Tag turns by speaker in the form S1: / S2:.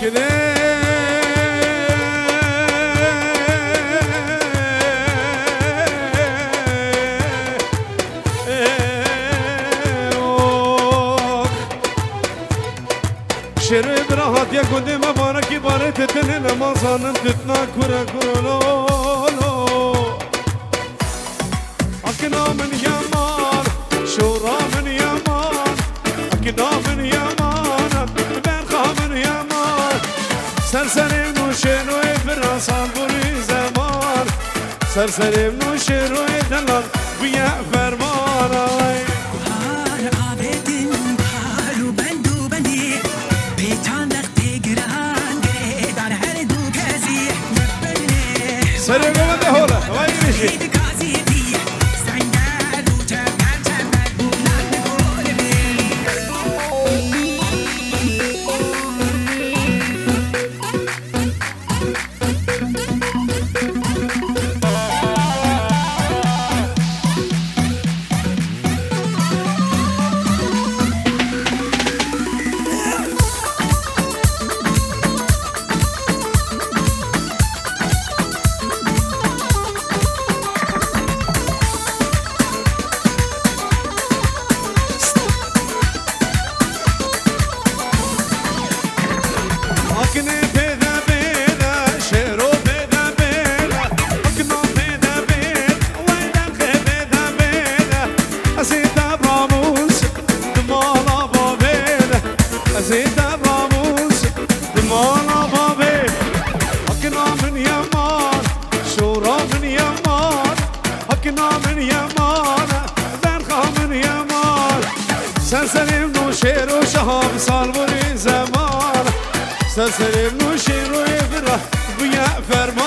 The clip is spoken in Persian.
S1: شروع براحت یا گنده مبارکی باره تتنه نمازانم تتنا کره کرلولو اکنا من یمان شورا من یمان اکنا من یمان برخا من یمان سرسریم نوشه روی فرانسان بوری زمان سرسریم نوشه روی دلان بیا فرمان آی سریم اومده هولا وای میشی سرسریم نوشه رو شهاب سال بوری زمان سرسریم نوشه روی برا بیا فرمان